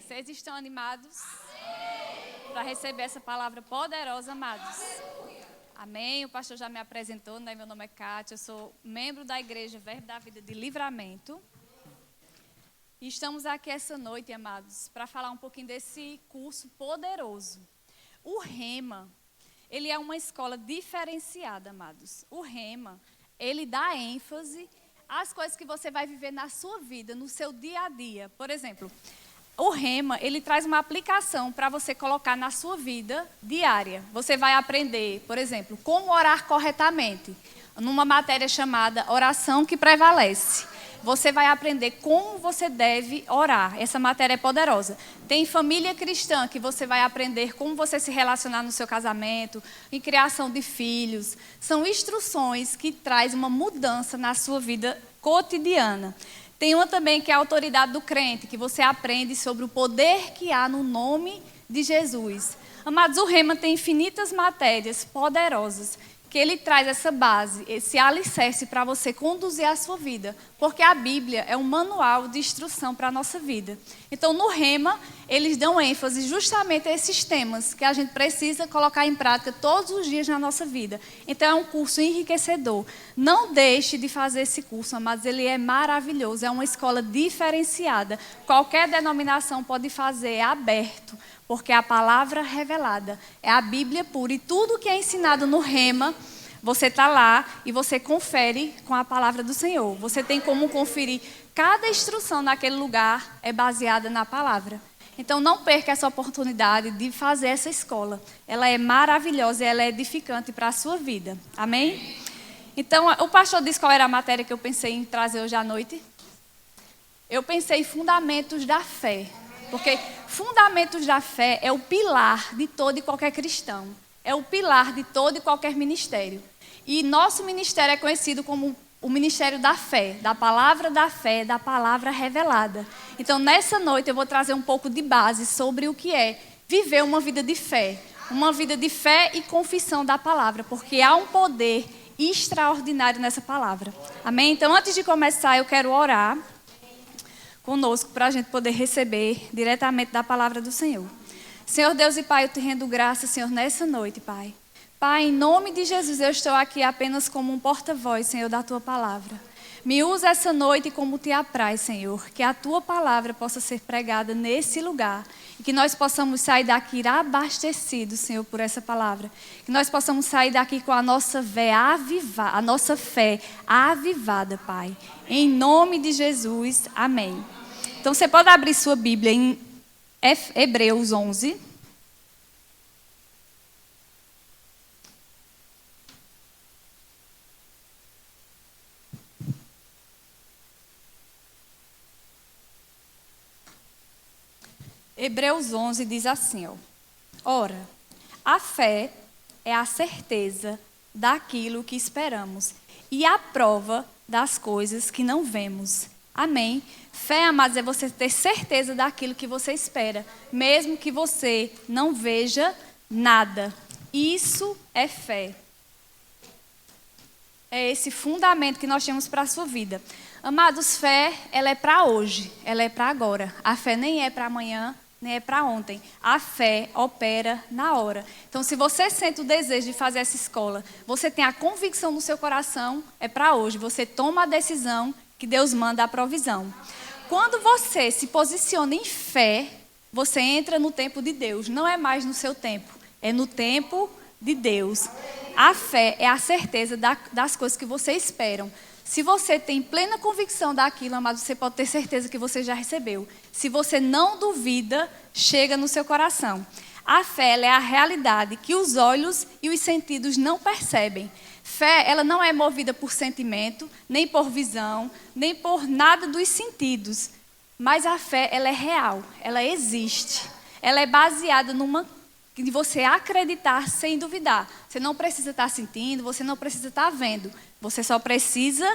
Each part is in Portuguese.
Vocês estão animados para receber essa palavra poderosa, amados? Amém. O pastor já me apresentou, né? Meu nome é Kátia, eu sou membro da Igreja Verbo da Vida de Livramento. E estamos aqui essa noite, amados, para falar um pouquinho desse curso poderoso. O Rema, ele é uma escola diferenciada, amados. O Rema, ele dá ênfase às coisas que você vai viver na sua vida, no seu dia a dia. Por exemplo, o Rema, ele traz uma aplicação para você colocar na sua vida diária. Você vai aprender, por exemplo, como orar corretamente, numa matéria chamada Oração que Prevalece. Você vai aprender como você deve orar. Essa matéria é poderosa. Tem família cristã, que você vai aprender como você se relacionar no seu casamento, em criação de filhos. São instruções que trazem uma mudança na sua vida cotidiana. Tem uma também que é a autoridade do crente, que você aprende sobre o poder que há no nome de Jesus. Amados, o Rema tem infinitas matérias poderosas, que ele traz essa base, esse alicerce para você conduzir a sua vida. Porque a Bíblia é um manual de instrução para a nossa vida. Então, no Rema, eles dão ênfase justamente a esses temas que a gente precisa colocar em prática todos os dias na nossa vida. Então, é um curso enriquecedor. Não deixe de fazer esse curso, mas ele é maravilhoso. É uma escola diferenciada. Qualquer denominação pode fazer, é aberto. Porque a palavra revelada é a Bíblia pura. E tudo que é ensinado no Rema, você está lá e você confere com a palavra do Senhor. Você tem como conferir. Cada instrução naquele lugar é baseada na palavra. Então, não perca essa oportunidade de fazer essa escola. Ela é maravilhosa e ela é edificante para a sua vida. Amém? Então, o pastor disse qual era a matéria que eu pensei em trazer hoje à noite. Eu pensei em fundamentos da fé. Porque fundamentos da fé é o pilar de todo e qualquer cristão. É o pilar de todo e qualquer ministério. E nosso ministério é conhecido como o ministério da fé, da palavra revelada. Então, nessa noite, eu vou trazer um pouco de base sobre o que é viver uma vida de fé. Uma vida de fé e confissão da palavra, porque há um poder extraordinário nessa palavra. Amém? Então, antes de começar, eu quero orar conosco para a gente poder receber diretamente da palavra do Senhor. Senhor Deus e Pai, eu te rendo graça, Senhor, nessa noite, Pai. Pai, em nome de Jesus, eu estou aqui apenas como um porta-voz, Senhor, da Tua palavra. Me usa essa noite como te apraz, Senhor, que a Tua palavra possa ser pregada nesse lugar e que nós possamos sair daqui abastecidos, Senhor, por essa palavra. Que nós possamos sair daqui com a nossa fé avivada, Pai. Em nome de Jesus, amém. Então, você pode abrir sua Bíblia em Hebreus 11. Hebreus 11 diz assim, ó. Ora, a fé é a certeza daquilo que esperamos e a prova das coisas que não vemos. Amém? Fé, amados, é você ter certeza daquilo que você espera, mesmo que você não veja nada. Isso é fé. É esse fundamento que nós temos para a sua vida. Amados, fé, ela é para hoje, ela é para agora. A fé nem é para amanhã, nem é para ontem. A fé opera na hora. Então, se você sente o desejo de fazer essa escola, você tem a convicção no seu coração, é para hoje. Você toma a decisão que Deus manda a provisão. Quando você se posiciona em fé, você entra no tempo de Deus. Não é mais no seu tempo, é no tempo de Deus. A fé é a certeza das coisas que você espera. Se você tem plena convicção daquilo, amado, você pode ter certeza que você já recebeu. Se você não duvida, chega no seu coração. A fé ela é a realidade que os olhos e os sentidos não percebem. Fé, ela não é movida por sentimento, nem por visão, nem por nada dos sentidos. Mas a fé, ela é real, ela existe. Ela é baseada de você acreditar sem duvidar. Você não precisa estar sentindo, você não precisa estar vendo. Você só precisa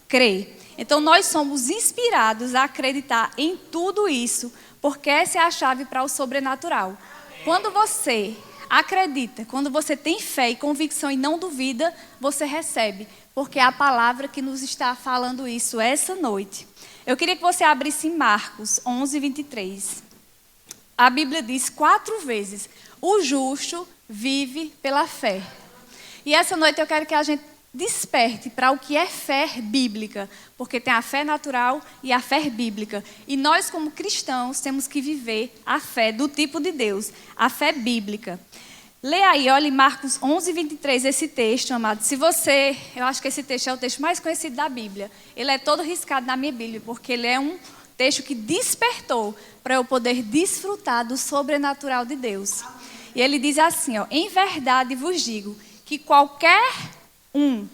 crer. Então, nós somos inspirados a acreditar em tudo isso, porque essa é a chave para o sobrenatural. Quando você acredita, quando você tem fé e convicção e não duvida, você recebe. Porque é a palavra que nos está falando isso essa noite. Eu queria que você abrisse em Marcos 11, 23. a Bíblia diz 4 vezes: o justo vive pela fé. E essa noite eu quero que a gente desperte para o que é fé bíblica, porque tem a fé natural e a fé bíblica. E nós, como cristãos, temos que viver a fé do tipo de Deus, a fé bíblica. Lê aí, olha Marcos 11, 23, esse texto, amado. Eu acho que esse texto é o texto mais conhecido da Bíblia. Ele é todo riscado na minha Bíblia, porque ele é um texto que despertou para eu poder desfrutar do sobrenatural de Deus. E ele diz assim, ó: em verdade vos digo que qualquer um,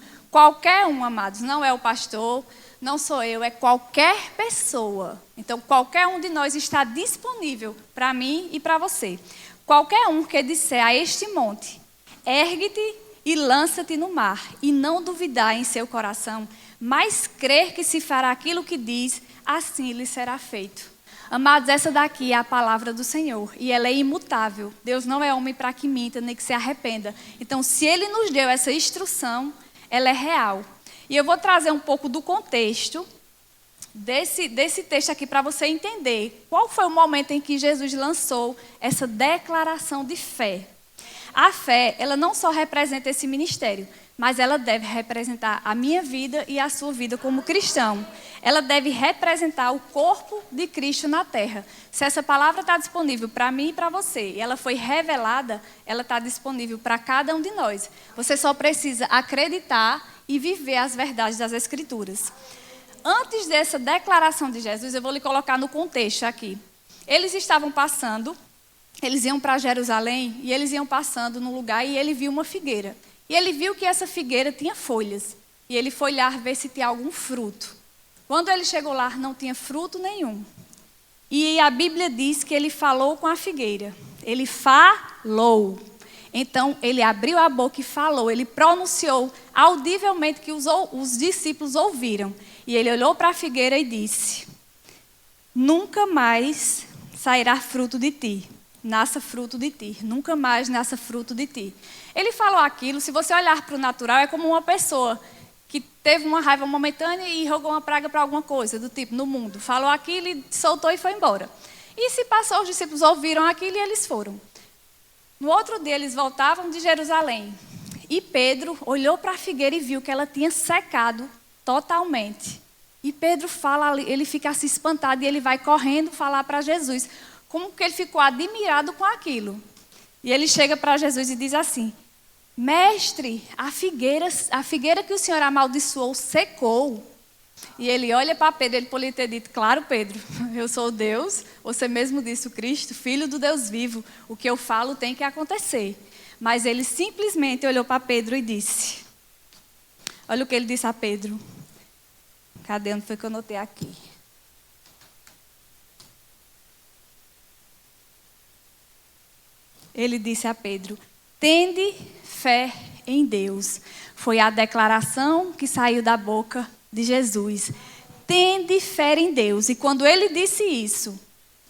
amados, não é o pastor, não sou eu, é qualquer pessoa. Então, qualquer um de nós está disponível para mim e para você. Qualquer um que disser a este monte: ergue-te e lança-te no mar, e não duvidar em seu coração, mas crer que se fará aquilo que diz, assim lhe será feito. Amados, essa daqui é a palavra do Senhor, e ela é imutável. Deus não é homem para que minta, nem que se arrependa. Então, se Ele nos deu essa instrução, ela é real. E eu vou trazer um pouco do contexto desse texto aqui para você entender qual foi o momento em que Jesus lançou essa declaração de fé. A fé, ela não só representa esse ministério, mas ela deve representar a minha vida e a sua vida como cristão. Ela deve representar o corpo de Cristo na terra. Se essa palavra está disponível para mim e para você, e ela foi revelada, ela está disponível para cada um de nós. Você só precisa acreditar e viver as verdades das Escrituras. Antes dessa declaração de Jesus, eu vou lhe colocar no contexto aqui. Eles estavam passando, eles iam para Jerusalém, e eles iam passando num lugar e ele viu uma figueira. E ele viu que essa figueira tinha folhas. E ele foi lá ver se tinha algum fruto. Quando ele chegou lá, não tinha fruto nenhum. E a Bíblia diz que ele falou com a figueira. Ele falou. Então, ele abriu a boca e falou. Ele pronunciou audivelmente que os discípulos ouviram. E ele olhou para a figueira e disse: nunca mais sairá fruto de ti. Nasça fruto de ti. Nunca mais nasça fruto de ti. Ele falou aquilo, se você olhar para o natural, é como uma pessoa que teve uma raiva momentânea e rogou uma praga para alguma coisa, do tipo, no mundo. Falou aquilo e soltou e foi embora. E se passou, os discípulos ouviram aquilo e eles foram. No outro dia, eles voltavam de Jerusalém. E Pedro olhou para a figueira e viu que ela tinha secado totalmente. E Pedro fala, ele fica assim espantado e ele vai correndo falar para Jesus. Como que ele ficou admirado com aquilo. E ele chega para Jesus e diz assim: mestre, a figueira que o Senhor amaldiçoou secou. E ele olha para Pedro, ele poderia ter dito: claro, Pedro, eu sou Deus, você mesmo disse, o Cristo, Filho do Deus vivo, o que eu falo tem que acontecer. Mas ele simplesmente olhou para Pedro e disse, olha o que ele disse a Pedro. Cadê? Onde foi que eu anotei aqui? Ele disse a Pedro: tende fé em Deus. Foi a declaração que saiu da boca de Jesus. Tende fé em Deus. E quando ele disse isso,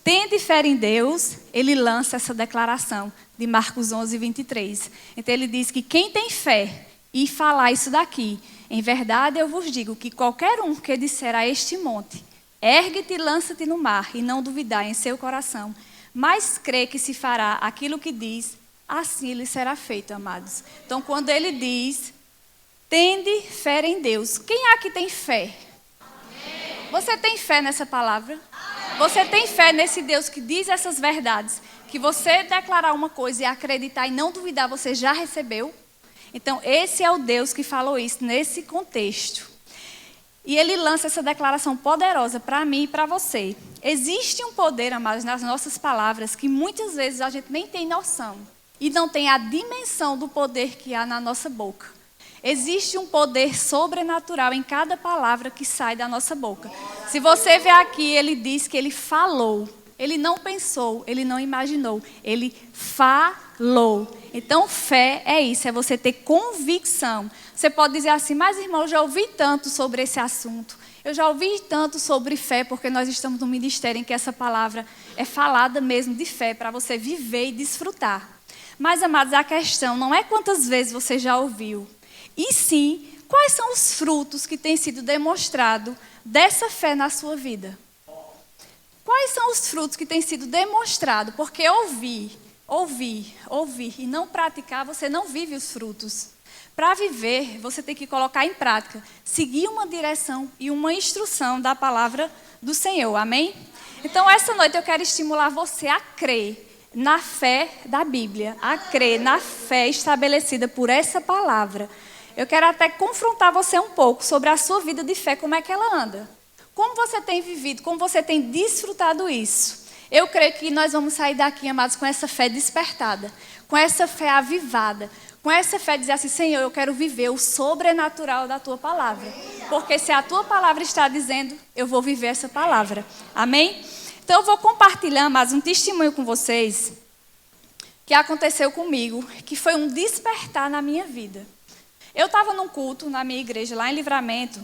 tende fé em Deus, ele lança essa declaração de Marcos 11, 23. Então ele diz que quem tem fé e falar isso daqui, em verdade eu vos digo que qualquer um que disser a este monte: ergue-te e lança-te no mar, e não duvidar em seu coração, mas crê que se fará aquilo que diz, assim lhe será feito, amados. Então, quando ele diz, tende fé em Deus. Quem aqui tem fé? Amém. Você tem fé nessa palavra? Amém. Você tem fé nesse Deus que diz essas verdades? Que você declarar uma coisa e acreditar e não duvidar, você já recebeu? Então, esse é o Deus que falou isso nesse contexto. E ele lança essa declaração poderosa para mim e para você. Existe um poder, amados, nas nossas palavras que muitas vezes a gente nem tem noção. E não tem a dimensão do poder que há na nossa boca. Existe um poder sobrenatural em cada palavra que sai da nossa boca. Se você ver aqui, ele diz que ele falou. Ele não pensou, ele não imaginou. Ele falou. Então, fé é isso, é você ter convicção. Você pode dizer assim: mas irmão, eu já ouvi tanto sobre esse assunto. Eu já ouvi tanto sobre fé, porque nós estamos num ministério em que essa palavra é falada mesmo de fé, para você viver e desfrutar. Mas, amados, a questão não é quantas vezes você já ouviu, e sim, quais são os frutos que têm sido demonstrados dessa fé na sua vida. Quais são os frutos que têm sido demonstrados? Porque ouvir e não praticar, você não vive os frutos. Para viver, você tem que colocar em prática, seguir uma direção e uma instrução da palavra do Senhor, amém? Então, essa noite eu quero estimular você a crer na fé da Bíblia, a crer na fé estabelecida por essa palavra. Eu quero até confrontar você um pouco sobre a sua vida de fé, como é que ela anda. Como você tem vivido, como você tem desfrutado isso. Eu creio que nós vamos sair daqui, amados, com essa fé despertada, com essa fé avivada, com essa fé de dizer assim, Senhor, eu quero viver o sobrenatural da Tua palavra. Porque se a Tua palavra está dizendo, eu vou viver essa palavra. Amém? Então eu vou compartilhar, amados, um testemunho com vocês que aconteceu comigo, que foi um despertar na minha vida. Eu estava num culto na minha igreja, lá em Livramento,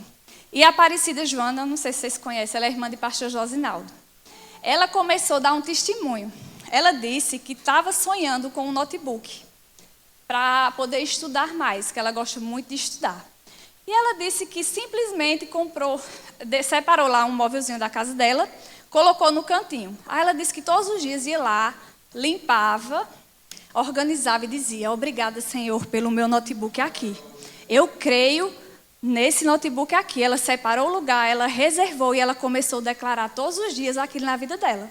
e a Aparecida Joana, não sei se vocês conhecem, ela é irmã de pastor Josinaldo. Ela começou a dar um testemunho. Ela disse que estava sonhando com um notebook para poder estudar mais, que ela gosta muito de estudar. E ela disse que simplesmente separou lá um móvelzinho da casa dela, colocou no cantinho. Aí ela disse que todos os dias ia lá, limpava, organizava e dizia, obrigada, Senhor, pelo meu notebook aqui. Eu creio nesse notebook aqui. Ela separou o lugar, ela reservou e ela começou a declarar todos os dias aquilo na vida dela.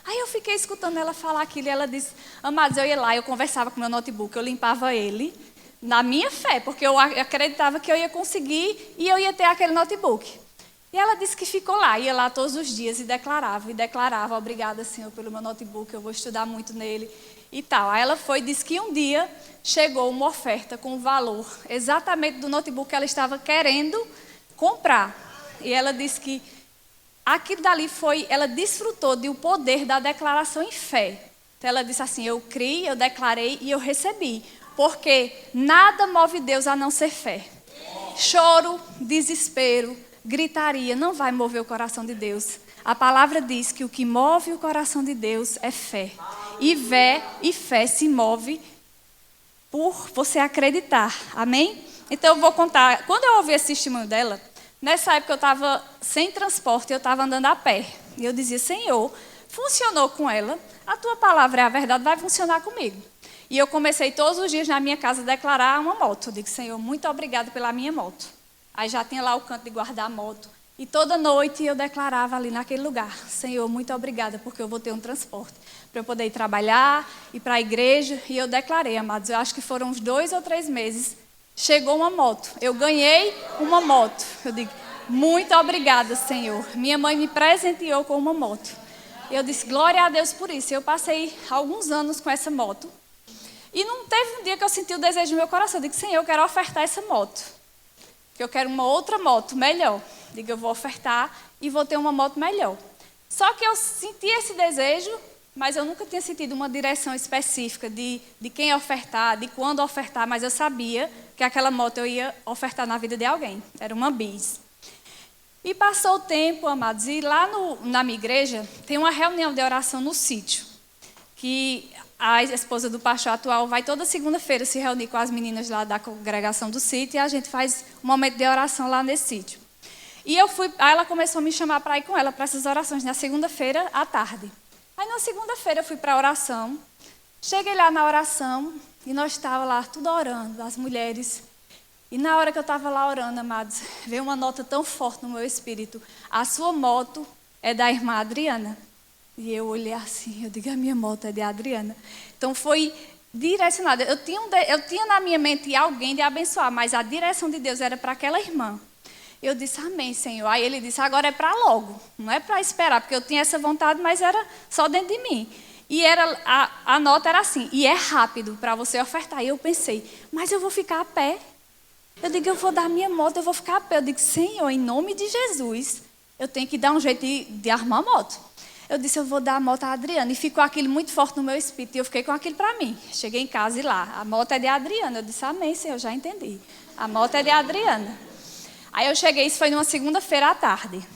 Aí eu fiquei escutando ela falar aquilo e ela disse, amados, eu ia lá, eu conversava com o meu notebook, eu limpava ele na minha fé, porque eu acreditava que eu ia conseguir e eu ia ter aquele notebook. E ela disse que ficou lá, ia lá todos os dias e declarava, obrigada, Senhor, pelo meu notebook, eu vou estudar muito nele e tal. Aí ela foi e disse que um dia chegou uma oferta com o valor exatamente do notebook que ela estava querendo comprar. E ela disse que aquilo dali ela desfrutou do poder da declaração em fé. Então ela disse assim, eu criei, eu declarei e eu recebi. Porque nada move Deus a não ser fé. Choro, desespero, gritaria não vai mover o coração de Deus. A palavra diz que o que move o coração de Deus é fé. E fé se move por você acreditar. Amém? Então eu vou contar. Quando eu ouvi esse testemunho dela, nessa época eu estava sem transporte, eu estava andando a pé. E eu dizia, Senhor, funcionou com ela, a Tua palavra é a verdade, vai funcionar comigo. E eu comecei todos os dias na minha casa a declarar uma moto. Eu digo, Senhor, muito obrigado pela minha moto. Aí já tinha lá o canto de guardar a moto. E toda noite eu declarava ali naquele lugar, Senhor, muito obrigada, porque eu vou ter um transporte para eu poder ir trabalhar, ir para a igreja. E eu declarei, amados, eu acho que foram uns 2 ou 3 meses, chegou uma moto. Eu ganhei uma moto. Eu digo, muito obrigada, Senhor. Minha mãe me presenteou com uma moto. Eu disse, glória a Deus por isso. Eu passei alguns anos com essa moto. E não teve um dia que eu senti o desejo no meu coração. Eu digo, Senhor, eu quero ofertar essa moto. Que eu quero uma outra moto melhor. Digo, eu vou ofertar e vou ter uma moto melhor. Só que eu senti esse desejo, mas eu nunca tinha sentido uma direção específica de quem ofertar, de quando ofertar, mas eu sabia que aquela moto eu ia ofertar na vida de alguém. Era uma bis. E passou o tempo, amados, e lá na minha igreja tem uma reunião de oração no sítio, que a esposa do pastor atual vai toda segunda-feira se reunir com as meninas lá da congregação do sítio e a gente faz um momento de oração lá nesse sítio. E aí ela começou a me chamar para ir com ela para essas orações na segunda-feira à tarde. Aí na segunda-feira eu fui para a oração, cheguei lá na oração e nós estávamos lá tudo orando, as mulheres. E na hora que eu estava lá orando, amados, veio uma nota tão forte no meu espírito, a sua moto é da irmã Adriana. E eu olhei assim, eu digo, a minha moto é de Adriana. Então foi direcionada. Eu tinha na minha mente alguém de abençoar, mas a direção de Deus era para aquela irmã. Eu disse, amém, Senhor. Aí ele disse, agora é para logo, não é para esperar, porque eu tinha essa vontade, mas era só dentro de mim. E a nota era assim, e é rápido para você ofertar. E eu pensei, mas eu vou ficar a pé. Eu digo, eu vou dar minha moto, eu vou ficar a pé. Eu digo, Senhor, em nome de Jesus, eu tenho que dar um jeito de arrumar a moto. Eu disse, eu vou dar a moto à Adriana. E ficou aquilo muito forte no meu espírito. E eu fiquei com aquilo para mim. Cheguei em casa e lá, a moto é de Adriana. Eu disse, amém, Senhor, já entendi. A moto é de Adriana. Aí eu cheguei, isso foi numa segunda-feira à tarde.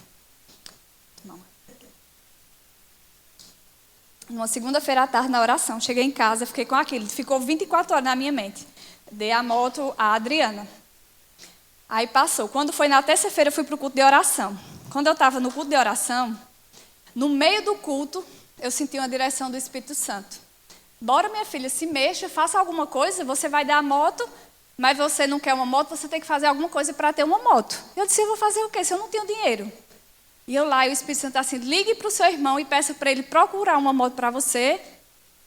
Numa segunda-feira à tarde, na oração. Cheguei em casa, fiquei com aquilo. Ficou 24 horas na minha mente. Dei a moto à Adriana. Aí passou. Quando foi na terça-feira, eu fui para o culto de oração. Quando eu estava no culto de oração, No meio do culto, eu senti uma direção do Espírito Santo. Bora, minha filha, se mexa, faça alguma coisa, você vai dar a moto, mas você não quer uma moto, você tem que fazer alguma coisa para ter uma moto. Eu disse, eu vou fazer o quê se eu não tenho dinheiro? E eu lá, e o Espírito Santo assim, ligue para o seu irmão e peça para ele procurar uma moto para você.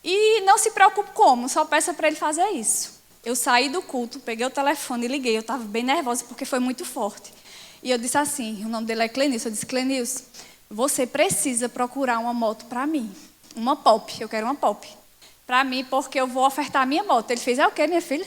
E não se preocupe como, só peça para ele fazer isso. Eu saí do culto, peguei o telefone e liguei. Eu estava bem nervosa porque foi muito forte. E eu disse assim, o nome dele é Clenilson. Eu disse, Clenilson, você precisa procurar uma moto para mim. Uma Pop, eu quero uma Pop. Para mim, porque eu vou ofertar a minha moto. Ele fez, é o quê, minha filha?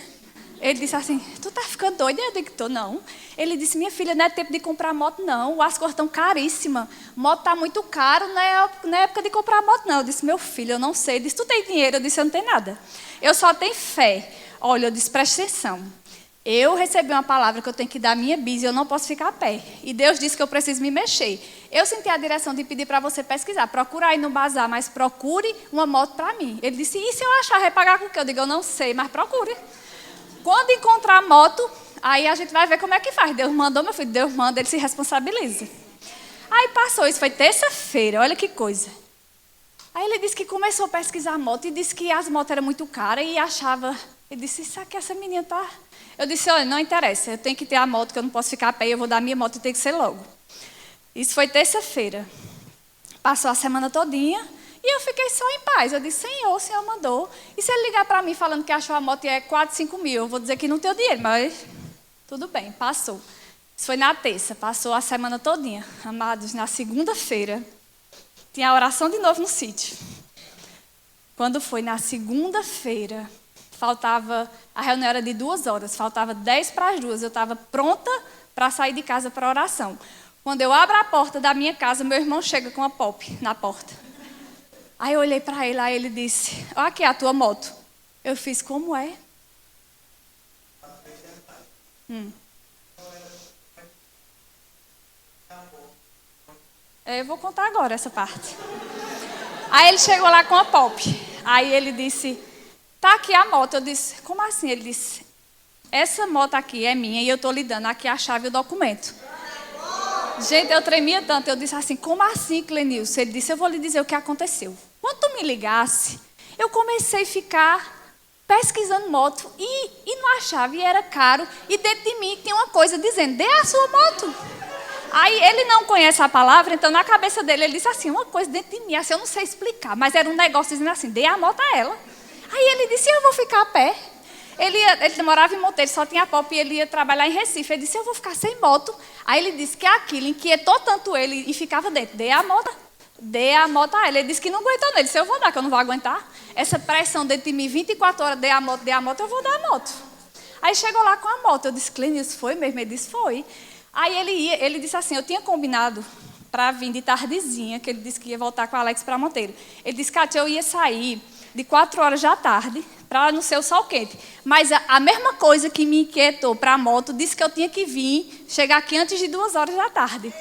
Ele disse assim, tu tá ficando doida? Eu digo, tô, não. Ele disse, minha filha, não é tempo de comprar moto, não. As coisas estão caríssimas. Moto tá muito caro, não é época de comprar moto, não. Eu disse, meu filho, eu não sei. Ele disse, tu tem dinheiro? Eu disse, eu não tenho nada. Eu só tenho fé. Olha, eu disse, presta atenção. Eu recebi uma palavra que eu tenho que dar a minha bis e eu não posso ficar a pé. E Deus disse que eu preciso me mexer. Eu senti a direção de pedir para você pesquisar. Procura aí no bazar, mas procure uma moto para mim. Ele disse, e se eu achar, vai pagar com o quê? Eu digo, eu não sei, mas procure. Quando encontrar a moto, aí a gente vai ver como é que faz. Deus mandou, meu filho, Deus manda, ele se responsabiliza. Aí passou, isso foi terça-feira, olha que coisa. Aí ele disse que começou a pesquisar a moto e disse que as motos eram muito caras e achava... Ele disse, isso aqui, essa menina tá... Eu disse, olha, não interessa, eu tenho que ter a moto, que eu não posso ficar a pé, eu vou dar a minha moto e tem que ser logo. Isso foi terça-feira. Passou a semana todinha e eu fiquei só em paz. Eu disse, Senhor, o Senhor mandou. E se ele ligar para mim falando que achou a moto e é 4, 5 mil, eu vou dizer que não tenho dinheiro, mas tudo bem, passou. Isso foi na terça, passou a semana todinha. Amados, na segunda-feira, tinha a oração de novo no sítio. Quando foi na segunda-feira, faltava, a reunião era de 2 horas, faltava 10 para as 2, eu estava pronta para sair de casa para a oração. Quando eu abro a porta da minha casa, meu irmão chega com a Pop na porta. Aí eu olhei para ele, aí ele disse, olha aqui a tua moto. Eu fiz, como é? Eu vou contar agora essa parte. Aí ele chegou lá com a Pop. Aí ele disse, tá aqui a moto. Eu disse, como assim? Ele disse, essa moto aqui é minha e eu estou lhe dando aqui a chave e o documento. Gente, eu tremia tanto. Eu disse assim, como assim, Clenilson? Ele disse, eu vou lhe dizer o que aconteceu. Quando tu me ligasse, eu comecei a ficar pesquisando moto e não achava, e era caro. E dentro de mim tinha uma coisa dizendo, dê a sua moto. Aí ele não conhece a palavra, então na cabeça dele ele disse assim, uma coisa dentro de mim, assim, eu não sei explicar, mas era um negócio dizendo assim, dê a moto a ela. Aí ele disse, eu vou ficar a pé. Ele morava em Monteiro, só tinha Pop e ele ia trabalhar em Recife. Ele disse, eu vou ficar sem moto. Aí ele disse que aquilo inquietou tanto ele e ficava dentro. Dê a moto a ele. Ele disse que não aguentou, não. Ele disse, eu vou dar, que eu não vou aguentar. Essa pressão dentro de mim, 24 horas, dê a moto, eu vou dar a moto. Aí chegou lá com a moto. Eu disse, Clenilson, foi mesmo? Ele disse, foi. Aí ele disse assim, eu tinha combinado para vir de tardezinha, que ele disse que ia voltar com o Alex para Monteiro. Ele disse, Cátia, eu ia sair de 4 horas da tarde, para não ser o sol quente. Mas a mesma coisa que me inquietou para a moto, disse que eu tinha que vir, chegar aqui antes de 2 horas da tarde.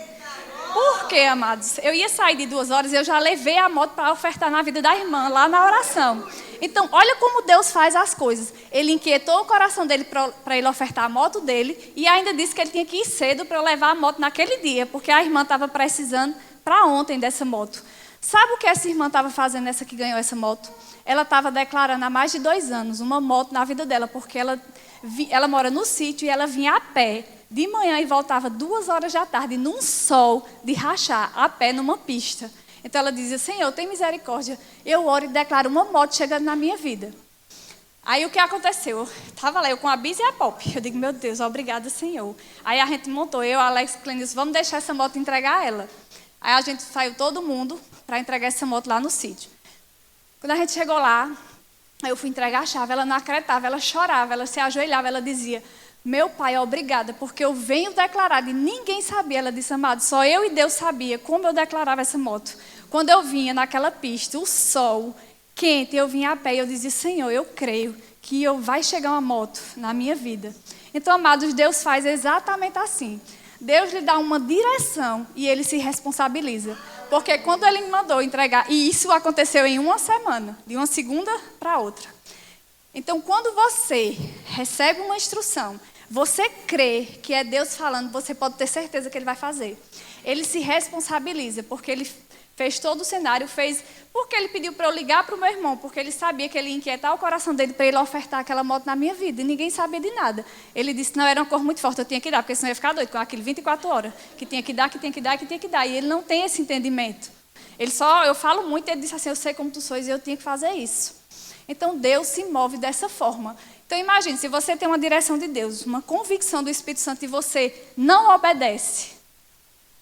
Por quê, amados? Eu ia sair de 2 horas e eu já levei a moto para ofertar na vida da irmã, lá na oração. Então, olha como Deus faz as coisas. Ele inquietou o coração dele para ele ofertar a moto dele e ainda disse que ele tinha que ir cedo para eu levar a moto naquele dia, porque a irmã estava precisando para ontem dessa moto. Sabe o que essa irmã estava fazendo, essa que ganhou essa moto? Ela estava declarando há mais de 2 anos uma moto na vida dela, porque ela mora no sítio e ela vinha a pé de manhã e voltava 2 horas da tarde, num sol de rachar, a pé numa pista. Então ela dizia, Senhor, tem misericórdia, eu oro e declaro uma moto chegando na minha vida. Aí o que aconteceu? Estava lá, eu com a Bis e a Pop. Eu digo, meu Deus, obrigada, Senhor. Aí a gente montou, eu, Alex e Clenilson, vamos deixar essa moto entregar a ela. Aí a gente saiu todo mundo para entregar essa moto lá no sítio. Quando a gente chegou lá, eu fui entregar a chave, ela não acreditava, ela chorava, ela se ajoelhava, ela dizia, meu pai, obrigada, porque eu venho declarar, e ninguém sabia. Ela disse, amado, só eu e Deus sabia como eu declarava essa moto. Quando eu vinha naquela pista, o sol quente, eu vinha a pé e eu dizia, Senhor, eu creio que vai chegar uma moto na minha vida. Então, amados, Deus faz exatamente assim. Deus lhe dá uma direção e ele se responsabiliza. Porque quando ele me mandou entregar, e isso aconteceu em 1 semana, de uma segunda para outra. Então, quando você recebe uma instrução, você crê que é Deus falando, você pode ter certeza que ele vai fazer. Ele se responsabiliza, porque ele Fez todo o cenário, fez... Porque ele pediu para eu ligar para o meu irmão, porque ele sabia que ele ia inquietar o coração dele para ele ofertar aquela moto na minha vida. E ninguém sabia de nada. Ele disse, não, era uma cor muito forte, eu tinha que dar, porque senão eu ia ficar doido com aquilo 24 horas. Que tinha que dar, que tinha que dar, que tinha que dar. E ele não tem esse entendimento. Eu falo muito, ele disse assim, eu sei como tu sois e eu tinha que fazer isso. Então Deus se move dessa forma. Então imagine, se você tem uma direção de Deus, uma convicção do Espírito Santo e você não obedece,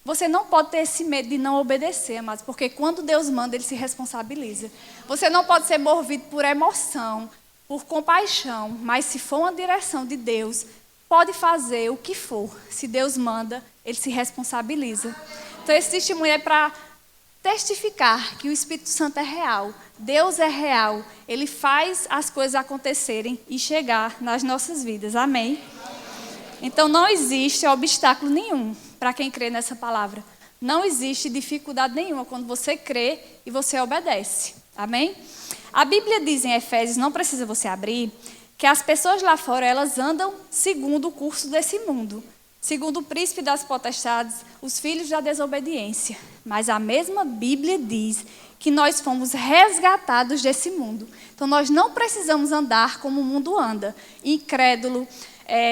você não pode ter esse medo de não obedecer, amados, porque quando Deus manda, Ele se responsabiliza. Você não pode ser movido por emoção, por compaixão, mas se for uma direção de Deus, pode fazer o que for. Se Deus manda, Ele se responsabiliza. Então esse testemunho é para testificar que o Espírito Santo é real, Deus é real, Ele faz as coisas acontecerem e chegar nas nossas vidas. Amém? Então não existe obstáculo nenhum para quem crê nessa palavra. Não existe dificuldade nenhuma quando você crê e você obedece. Amém? A Bíblia diz em Efésios, não precisa você abrir, que as pessoas lá fora, elas andam segundo o curso desse mundo. Segundo o príncipe das potestades, os filhos da desobediência. Mas a mesma Bíblia diz que nós fomos resgatados desse mundo. Então nós não precisamos andar como o mundo anda, incrédulo,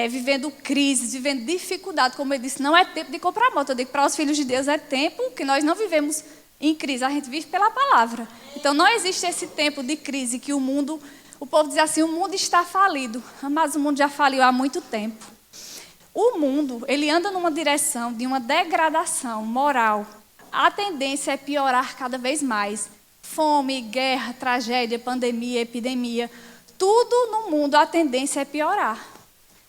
vivendo crises, vivendo dificuldade. Como eu disse, não é tempo de comprar moto. Eu digo para os filhos de Deus, é tempo que nós não vivemos em crise, a gente vive pela palavra. Então não existe esse tempo de crise que o povo diz assim, o mundo está falido. Mas o mundo já faliu há muito tempo. O mundo, ele anda numa direção de uma degradação moral. A tendência é piorar cada vez mais. Fome, guerra, tragédia, pandemia, epidemia. Tudo no mundo, a tendência é piorar.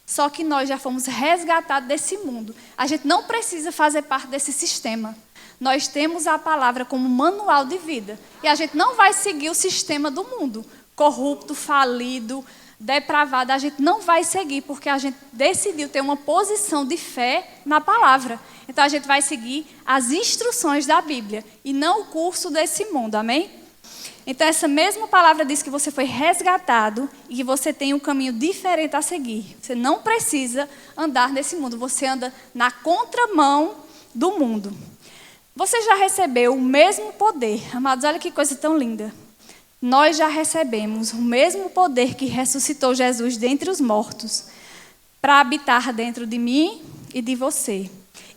Só que nós já fomos resgatados desse mundo. A gente não precisa fazer parte desse sistema. Nós temos a palavra como manual de vida. E a gente não vai seguir o sistema do mundo. Corrupto, falido, depravado. A gente não vai seguir, porque a gente decidiu ter uma posição de fé na palavra. Então a gente vai seguir as instruções da Bíblia e não o curso desse mundo. Amém? Então, essa mesma palavra diz que você foi resgatado e que você tem um caminho diferente a seguir. Você não precisa andar nesse mundo, você anda na contramão do mundo. Você já recebeu o mesmo poder. Amados, olha que coisa tão linda. Nós já recebemos o mesmo poder que ressuscitou Jesus dentre os mortos para habitar dentro de mim e de você.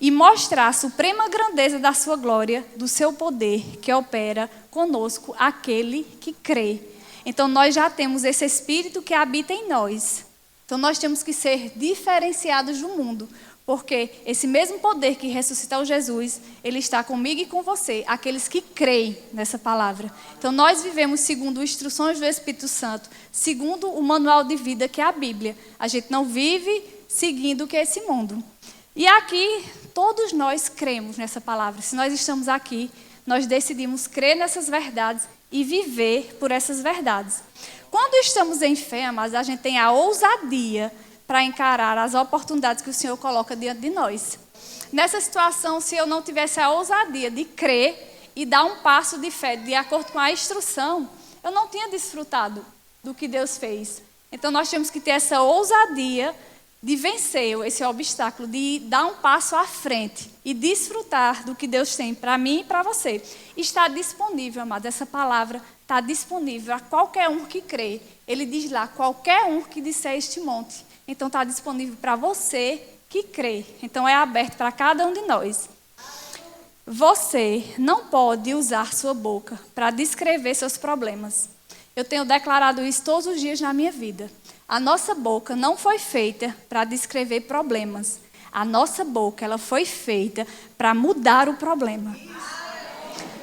E mostrar a suprema grandeza da sua glória, do seu poder que opera conosco, aquele que crê. Então nós já temos esse Espírito que habita em nós. Então nós temos que ser diferenciados do mundo, porque esse mesmo poder que ressuscitou Jesus, ele está comigo e com você, aqueles que creem nessa palavra. Então nós vivemos segundo instruções do Espírito Santo, segundo o manual de vida que é a Bíblia. A gente não vive seguindo o que é esse mundo. E aqui, todos nós cremos nessa palavra. Se nós estamos aqui, nós decidimos crer nessas verdades e viver por essas verdades. Quando estamos em fé, amados, a gente tem a ousadia para encarar as oportunidades que o Senhor coloca diante de nós. Nessa situação, se eu não tivesse a ousadia de crer e dar um passo de fé de acordo com a instrução, eu não tinha desfrutado do que Deus fez. Então nós temos que ter essa ousadia de vencer esse obstáculo, de dar um passo à frente e desfrutar do que Deus tem para mim e para você. Está disponível, amado, essa palavra está disponível a qualquer um que crê. Ele diz lá, qualquer um que disser este monte. Então está disponível para você que crê. Então é aberto para cada um de nós. Você não pode usar sua boca para descrever seus problemas. Eu tenho declarado isso todos os dias na minha vida. A nossa boca não foi feita para descrever problemas. A nossa boca, ela foi feita para mudar o problema.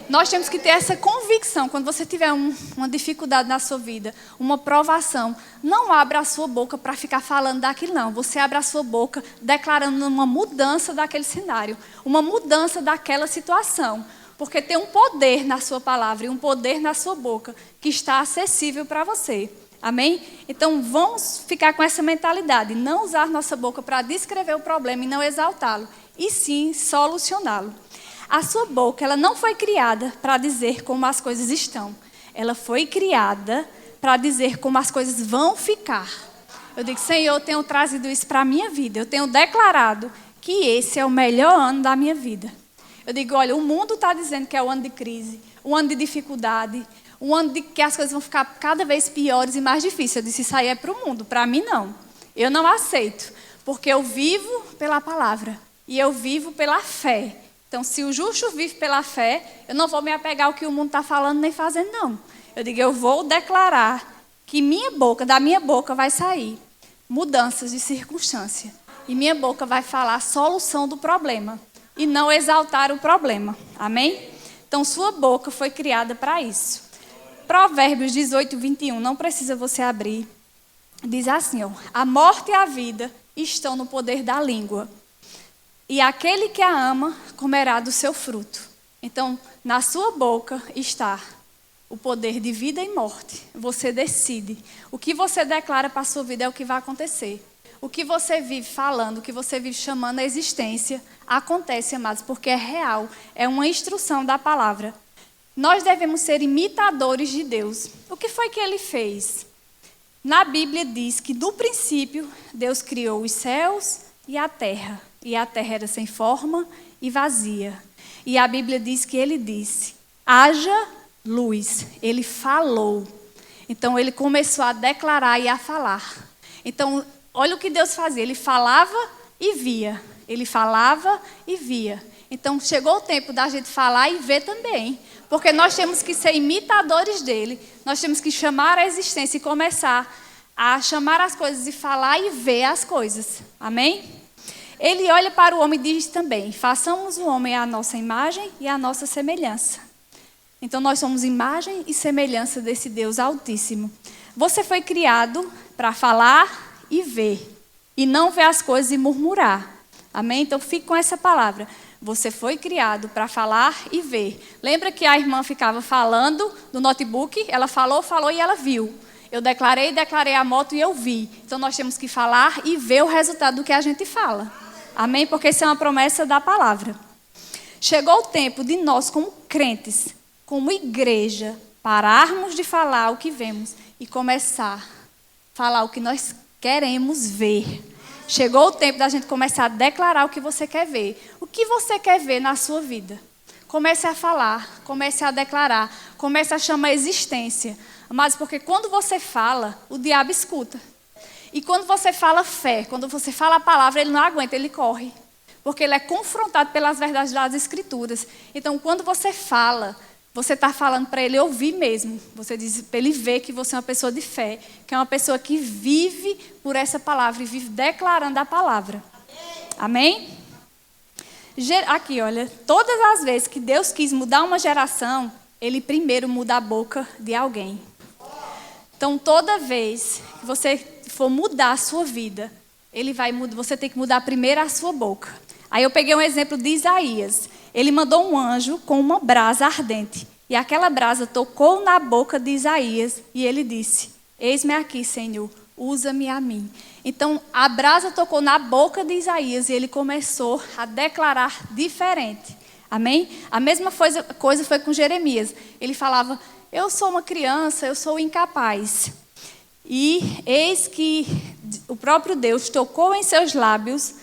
Nós temos que ter essa convicção. Quando você tiver uma dificuldade na sua vida, uma provação, não abra a sua boca para ficar falando daquilo, não. Você abre a sua boca declarando uma mudança daquele cenário, uma mudança daquela situação. Porque tem um poder na sua palavra e um poder na sua boca que está acessível para você. Amém? Então vamos ficar com essa mentalidade, não usar nossa boca para descrever o problema e não exaltá-lo, e sim solucioná-lo. A sua boca, ela não foi criada para dizer como as coisas estão. Ela foi criada para dizer como as coisas vão ficar. Eu digo, Senhor, eu tenho trazido isso para a minha vida. Eu tenho declarado que esse é o melhor ano da minha vida. Eu digo, olha, o mundo está dizendo que é um ano de crise, um ano de dificuldade, um ano de que as coisas vão ficar cada vez piores e mais difíceis. Eu disse, isso aí é para o mundo, para mim não. Eu não aceito, porque eu vivo pela palavra e eu vivo pela fé. Então, se o justo vive pela fé, eu não vou me apegar ao que o mundo está falando nem fazendo, não. Eu digo, eu vou declarar que da minha boca vai sair mudanças de circunstância. E minha boca vai falar a solução do problema e não exaltar o problema. Amém? Então, sua boca foi criada para isso. Provérbios 18, 21, não precisa você abrir. Diz assim, ó, a morte e a vida estão no poder da língua. E aquele que a ama comerá do seu fruto. Então, na sua boca está o poder de vida e morte. Você decide. O que você declara para a sua vida é o que vai acontecer. O que você vive falando, o que você vive chamando a existência, acontece, amados, porque é real. É uma instrução da palavra. Nós devemos ser imitadores de Deus. O que foi que ele fez? Na Bíblia diz que, no princípio, Deus criou os céus e a terra era sem forma e vazia. E a Bíblia diz que ele disse, haja luz. Ele falou. Então, ele começou a declarar e a falar. Então, olha o que Deus fazia. Ele falava e via. Ele falava e via. Então, chegou o tempo da gente falar e ver também. Porque nós temos que ser imitadores dele. Nós temos que chamar a existência e começar a chamar as coisas e falar e ver as coisas. Amém? Ele olha para o homem e diz também, façamos o homem à nossa imagem e à nossa semelhança. Então, nós somos imagem e semelhança desse Deus Altíssimo. Você foi criado para falar e ver. E não ver as coisas e murmurar. Amém? Então, fique com essa palavra. Você foi criado para falar e ver. Lembra que a irmã ficava falando no notebook? Ela falou e ela viu. Eu declarei a moto e eu vi. Então, nós temos que falar e ver o resultado do que a gente fala. Amém? Porque isso é uma promessa da palavra. Chegou o tempo de nós, como crentes, como igreja, pararmos de falar o que vemos e começar a falar o que nós queremos ver. Chegou o tempo da gente começar a declarar o que você quer ver. O que você quer ver na sua vida? Comece a falar, comece a declarar, comece a chamar a existência. Mas porque quando você fala, o diabo escuta. E quando você fala fé, quando você fala a palavra, ele não aguenta, ele corre. Porque ele é confrontado pelas verdades das Escrituras. Então, quando você fala, você está falando para ele ouvir mesmo. Você diz para ele ver que você é uma pessoa de fé, que é uma pessoa que vive por essa palavra e vive declarando a palavra. Amém? Aqui, olha, todas as vezes que Deus quis mudar uma geração, ele primeiro muda a boca de alguém. Então, toda vez que você for mudar a sua vida, você tem que mudar primeiro a sua boca. Aí eu peguei um exemplo de Isaías. Ele mandou um anjo com uma brasa ardente. E aquela brasa tocou na boca de Isaías. E ele disse, eis-me aqui, Senhor, usa-me a mim. Então, a brasa tocou na boca de Isaías e ele começou a declarar diferente. Amém? A mesma coisa foi com Jeremias. Ele falava, eu sou uma criança, eu sou incapaz. E eis que o próprio Deus tocou em seus lábios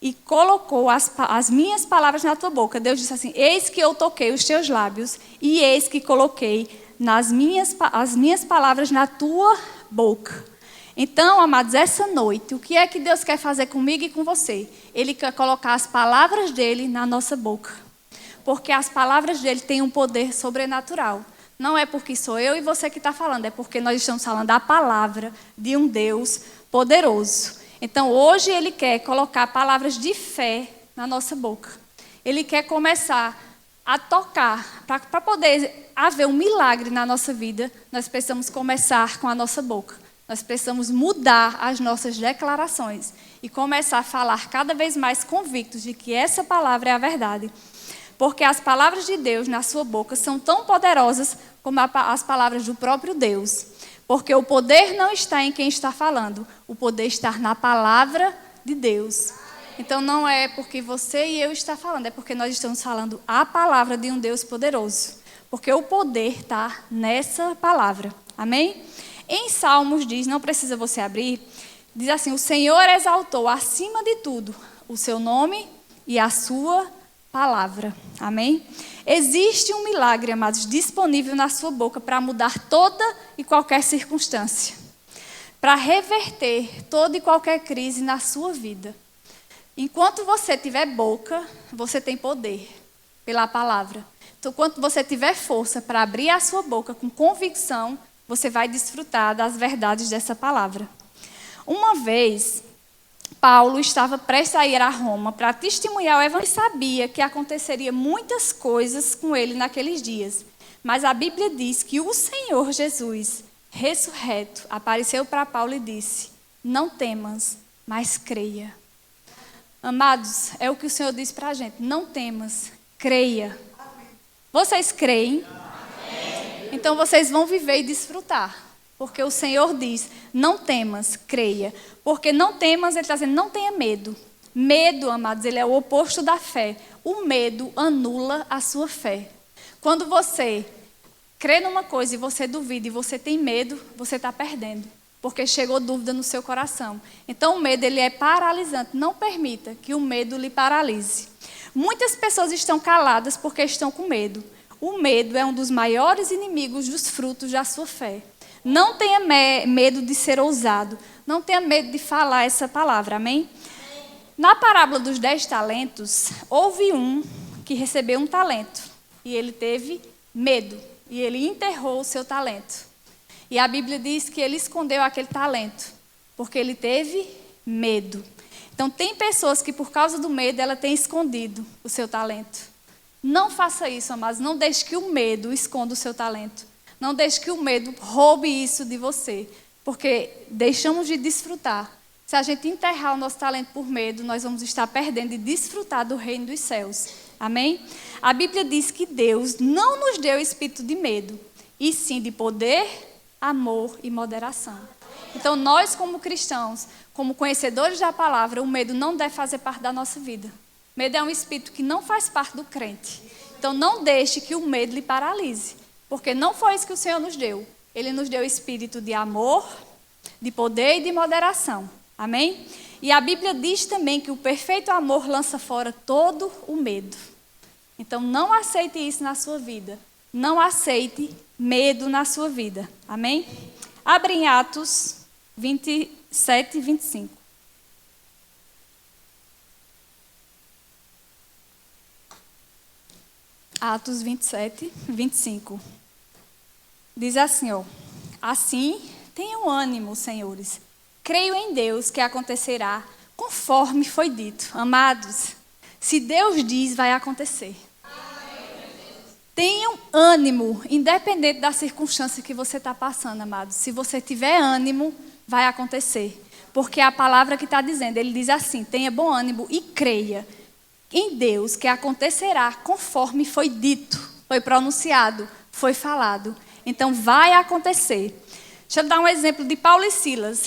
e colocou as minhas palavras na tua boca. Deus disse assim, eis que eu toquei os teus lábios e eis que coloquei as minhas palavras na tua boca. Então, amados, essa noite, o que é que Deus quer fazer comigo e com você? Ele quer colocar as palavras dele na nossa boca. Porque as palavras dele têm um poder sobrenatural. Não é porque sou eu e você que está falando, é porque nós estamos falando da palavra de um Deus poderoso. Então, hoje ele quer colocar palavras de fé na nossa boca. Ele quer começar a tocar. Para poder haver um milagre na nossa vida, nós precisamos começar com a nossa boca. Nós precisamos mudar as nossas declarações e começar a falar cada vez mais convictos de que essa palavra é a verdade. Porque as palavras de Deus na sua boca são tão poderosas como as palavras do próprio Deus. Porque o poder não está em quem está falando, o poder está na palavra de Deus. Então não é porque você e eu estamos falando, é porque nós estamos falando a palavra de um Deus poderoso. Porque o poder está nessa palavra. Amém? Em Salmos diz, não precisa você abrir, diz assim, o Senhor exaltou acima de tudo o seu nome e a sua palavra. Amém? Existe um milagre, amados, disponível na sua boca para mudar toda e qualquer circunstância, para reverter toda e qualquer crise na sua vida. Enquanto você tiver boca, você tem poder pela palavra. Então, enquanto você tiver força para abrir a sua boca com convicção, você vai desfrutar das verdades dessa palavra. Uma vez, Paulo estava prestes a ir a Roma para testemunhar o evangelho. Ele sabia que aconteceria muitas coisas com ele naqueles dias. Mas a Bíblia diz que o Senhor Jesus, ressurreto, apareceu para Paulo e disse: não temas, mas creia. Amados, é o que o Senhor diz para a gente: não temas, creia. Vocês creem? Então vocês vão viver e desfrutar. Porque o Senhor diz: não temas, creia. Porque não temas, Ele está dizendo, não tenha medo. Medo, amados, ele é o oposto da fé. O medo anula a sua fé. Quando você crê numa coisa e você duvida e você tem medo, você está perdendo. Porque chegou dúvida no seu coração. Então o medo, ele é paralisante. Não permita que o medo lhe paralise. Muitas pessoas estão caladas porque estão com medo. O medo é um dos maiores inimigos dos frutos da sua fé. Não tenha medo de ser ousado. Não tenha medo de falar essa palavra, amém? Na parábola dos 10 talentos, houve um que recebeu um talento. E ele teve medo. E ele enterrou o seu talento. E a Bíblia diz que ele escondeu aquele talento. Porque ele teve medo. Então tem pessoas que por causa do medo, ela tem escondido o seu talento. Não faça isso, amados. Não deixe que o medo esconda o seu talento. Não deixe que o medo roube isso de você. Porque deixamos de desfrutar. Se a gente enterrar o nosso talento por medo, nós vamos estar perdendo de desfrutar do reino dos céus. Amém? A Bíblia diz que Deus não nos deu espírito de medo, e sim de poder, amor e moderação. Então nós, como cristãos, como conhecedores da palavra, o medo não deve fazer parte da nossa vida. Medo é um espírito que não faz parte do crente. Então não deixe que o medo lhe paralise. Porque não foi isso que o Senhor nos deu. Ele nos deu espírito de amor, de poder e de moderação. Amém? E a Bíblia diz também que o perfeito amor lança fora todo o medo. Então não aceite isso na sua vida. Não aceite medo na sua vida. Amém? Abre em Atos 27 e 25. Atos 27, 25. Diz assim, ó. Assim, tenham ânimo, senhores. Creio em Deus que acontecerá conforme foi dito. Amados, se Deus diz, vai acontecer. Tenham ânimo, independente da circunstância que você está passando, amados. Se você tiver ânimo, vai acontecer. Porque a palavra que está dizendo, ele diz assim, tenha bom ânimo e creia em Deus que acontecerá conforme foi dito, foi pronunciado, foi falado. Então vai acontecer. Deixa eu dar um exemplo de Paulo e Silas.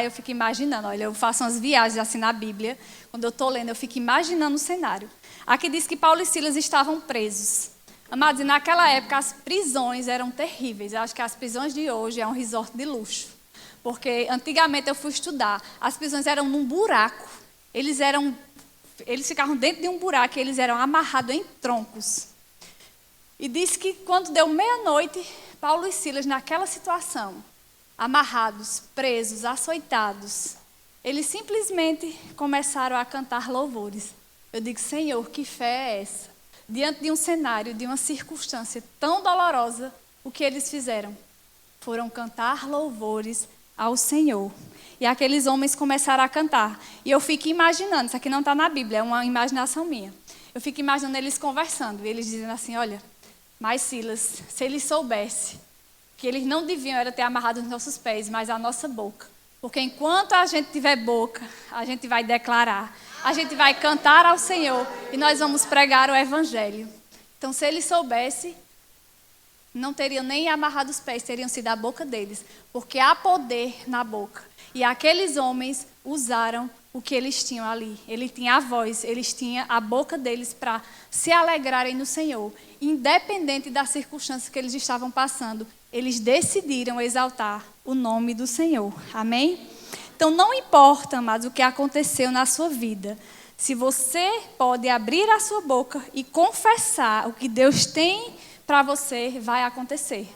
Eu fico imaginando, olha, eu faço umas viagens assim na Bíblia. Quando eu estou lendo, eu fico imaginando o cenário. Aqui diz que Paulo e Silas estavam presos. Amados, e naquela época as prisões eram terríveis. Eu acho que as prisões de hoje é um resort de luxo. Porque antigamente eu fui estudar, as prisões eram num buraco. Eles ficavam dentro de um buraco e eles eram amarrados em troncos. E diz que quando deu meia-noite, Paulo e Silas, naquela situação, amarrados, presos, açoitados, eles simplesmente começaram a cantar louvores. Eu digo, Senhor, que fé é essa? Diante de um cenário, de uma circunstância tão dolorosa, o que eles fizeram? Foram cantar louvores ao Senhor. E aqueles homens começaram a cantar. E eu fico imaginando, isso aqui não está na Bíblia, é uma imaginação minha. Eu fico imaginando eles conversando, e eles dizendo assim, olha, mas Silas, se eles soubessem que eles não deviam era ter amarrado os nossos pés, mas a nossa boca. Porque enquanto a gente tiver boca, a gente vai declarar, a gente vai cantar ao Senhor e nós vamos pregar o Evangelho. Então, se eles soubessem, não teriam nem amarrado os pés, teriam sido a boca deles. Porque há poder na boca. E aqueles homens usaram o que eles tinham ali. Eles tinham a voz, eles tinham a boca deles para se alegrarem no Senhor. Independente da circunstância que eles estavam passando, eles decidiram exaltar o nome do Senhor. Amém? Então não importa, amados, o que aconteceu na sua vida. Se você pode abrir a sua boca e confessar o que Deus tem para você, vai acontecer.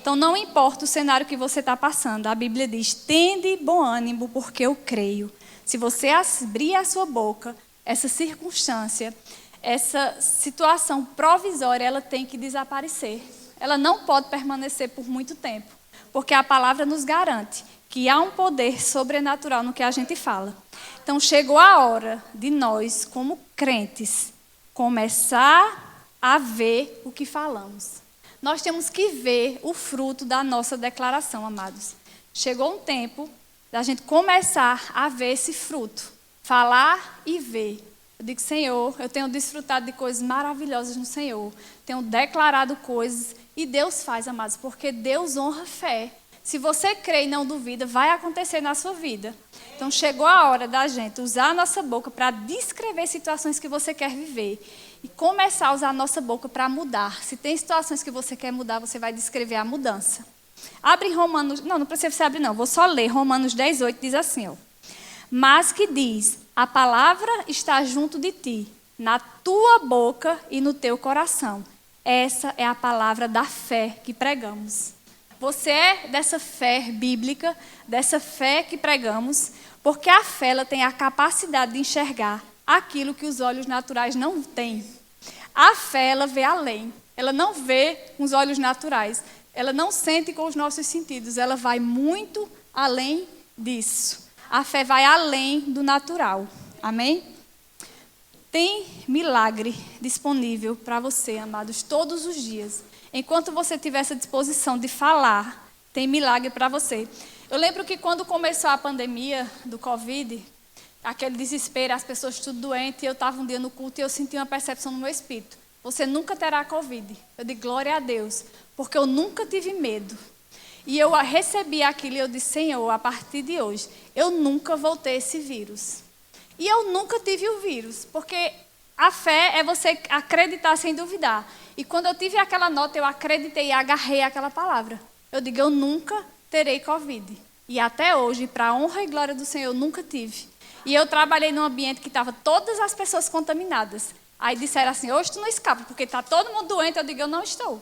Então, não importa o cenário que você está passando, a Bíblia diz, tende bom ânimo, porque eu creio. Se você abrir a sua boca, essa circunstância, essa situação provisória, ela tem que desaparecer. Ela não pode permanecer por muito tempo, porque a palavra nos garante que há um poder sobrenatural no que a gente fala. Então, chegou a hora de nós, como crentes, começar a ver o que falamos. Nós temos que ver o fruto da nossa declaração, amados. Chegou um tempo da gente começar a ver esse fruto. Falar e ver. Eu digo, Senhor, eu tenho desfrutado de coisas maravilhosas no Senhor. Tenho declarado coisas e Deus faz, amados, porque Deus honra a fé. Se você crê e não duvida, vai acontecer na sua vida. Então, chegou a hora da gente usar a nossa boca para descrever situações que você quer viver. E começar a usar a nossa boca para mudar. Se tem situações que você quer mudar, você vai descrever a mudança. Abre Romanos... Não precisa você abrir não. Vou só ler. Romanos 10:8 diz assim, ó. Mas que diz, a palavra está junto de ti, na tua boca e no teu coração. Essa é a palavra da fé que pregamos. Você é dessa fé bíblica, dessa fé que pregamos, porque a fé ela tem a capacidade de enxergar aquilo que os olhos naturais não têm. A fé, ela vê além. Ela não vê com os olhos naturais. Ela não sente com os nossos sentidos. Ela vai muito além disso. A fé vai além do natural. Amém? Tem milagre disponível para você, amados, todos os dias. Enquanto você tiver essa disposição de falar, tem milagre para você. Eu lembro que quando começou a pandemia do Covid, aquele desespero, as pessoas tudo doentes, eu estava um dia no culto e eu senti uma percepção no meu espírito. Você nunca terá Covid. Eu digo, glória a Deus, porque eu nunca tive medo. E eu recebi aquilo e eu disse, Senhor, a partir de hoje, eu nunca vou ter esse vírus. E eu nunca tive o vírus, porque a fé é você acreditar sem duvidar. E quando eu tive aquela nota, eu acreditei e agarrei aquela palavra. Eu digo, eu nunca terei Covid. E até hoje, para a honra e glória do Senhor, eu nunca tive. E eu trabalhei num ambiente que estava todas as pessoas contaminadas. Aí disseram assim, hoje tu não escapa, porque está todo mundo doente. Eu digo, eu não estou.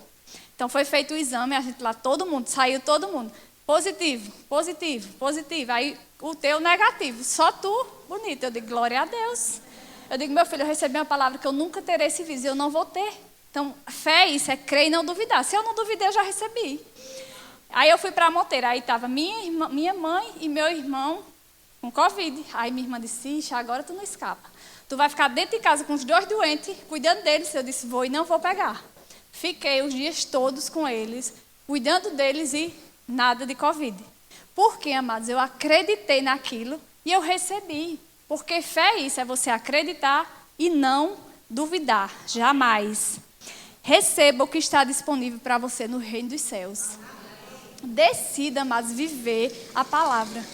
Então foi feito o exame, a gente lá, todo mundo, saiu todo mundo. Positivo, positivo, positivo. Aí o teu negativo, só tu, bonito. Eu digo, glória a Deus. Eu digo, meu filho, eu recebi uma palavra que eu nunca terei esse vírus e eu não vou ter. Então, fé é isso, é crer e não duvidar. Se eu não duvidei, eu já recebi. Aí eu fui para a Monteira, aí estava minha mãe e meu irmão com Covid. Aí minha irmã disse, ixi, agora tu não escapa. Tu vai ficar dentro de casa com os dois doentes, cuidando deles. Eu disse, vou e não vou pegar. Fiquei os dias todos com eles, cuidando deles e nada de Covid. Por quê, amados? Eu acreditei naquilo e eu recebi. Porque fé é isso, é você acreditar e não duvidar, jamais. Receba o que está disponível para você no reino dos céus. Decida, amados, viver a palavra.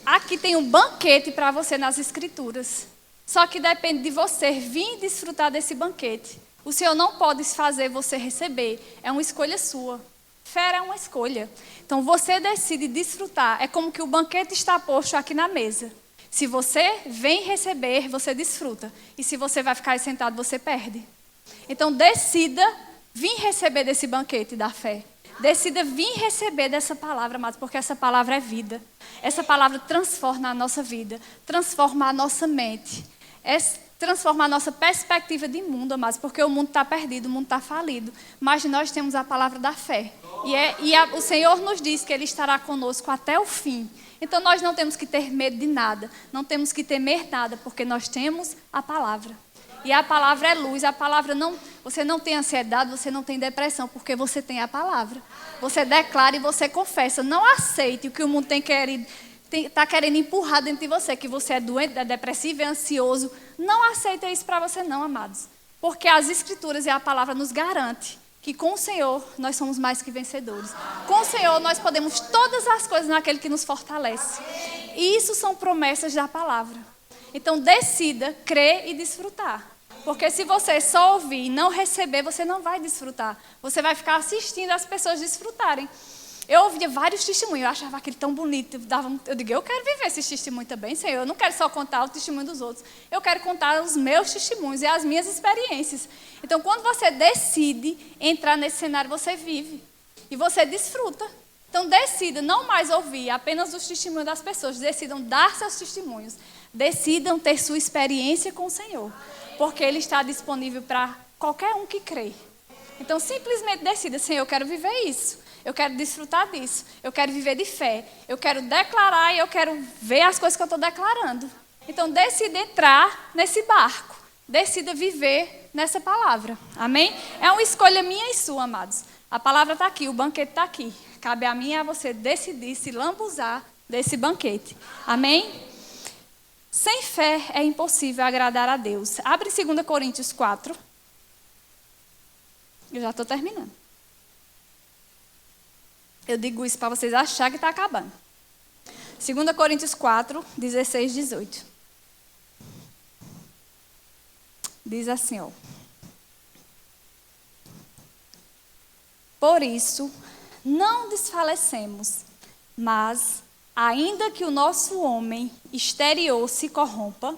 Aqui tem um banquete para você nas Escrituras. Só que depende de você vir desfrutar desse banquete. O Senhor não pode fazer você receber. É uma escolha sua. Fé é uma escolha. Então você decide desfrutar. É como que o banquete está posto aqui na mesa. Se você vem receber, você desfruta. E se você vai ficar aí sentado, você perde. Então decida vir receber desse banquete da fé. Decida vir receber dessa palavra, amados, porque essa palavra é vida. Essa palavra transforma a nossa vida, transforma a nossa mente, transforma a nossa perspectiva de mundo, amados, porque o mundo está perdido, o mundo está falido. Mas nós temos a palavra da fé. O Senhor nos diz que Ele estará conosco até o fim. Então nós não temos que ter medo de nada, não temos que temer nada, porque nós temos a palavra. E a palavra é luz, a palavra não... Você não tem ansiedade, você não tem depressão, porque você tem a palavra. Você declara e você confessa. Não aceite o que o mundo está querendo empurrar dentro de você, que você é doente, é depressivo, é ansioso. Não aceita isso para você não, amados. Porque as Escrituras e a palavra nos garante que com o Senhor nós somos mais que vencedores. Com o Senhor nós podemos todas as coisas naquele que nos fortalece. E isso são promessas da palavra. Então decida crer e desfrutar. Porque se você só ouvir e não receber, você não vai desfrutar. Você vai ficar assistindo as pessoas desfrutarem. Eu ouvia vários testemunhos, eu achava aquele tão bonito. Eu digo, eu quero viver esses testemunhos também, Senhor. Eu não quero só contar o testemunho dos outros. Eu quero contar os meus testemunhos e as minhas experiências. Então, quando você decide entrar nesse cenário, você vive. E você desfruta. Então, decida não mais ouvir apenas os testemunhos das pessoas. Decidam dar seus testemunhos. Decidam ter sua experiência com o Senhor. Porque Ele está disponível para qualquer um que crê. Então, simplesmente decida, Senhor, eu quero viver isso. Eu quero desfrutar disso. Eu quero viver de fé. Eu quero declarar e eu quero ver as coisas que eu estou declarando. Então, decida entrar nesse barco. Decida viver nessa palavra. Amém? É uma escolha minha e sua, amados. A palavra está aqui, o banquete está aqui. Cabe a mim e a você decidir se lambuzar desse banquete. Amém? Sem fé é impossível agradar a Deus. Abre 2 Coríntios 4. Eu já estou terminando. Eu digo isso para vocês acharem que está acabando. 2 Coríntios 4, 16, 18. Diz assim, ó. Por isso, não desfalecemos, mas, ainda que o nosso homem exterior se corrompa,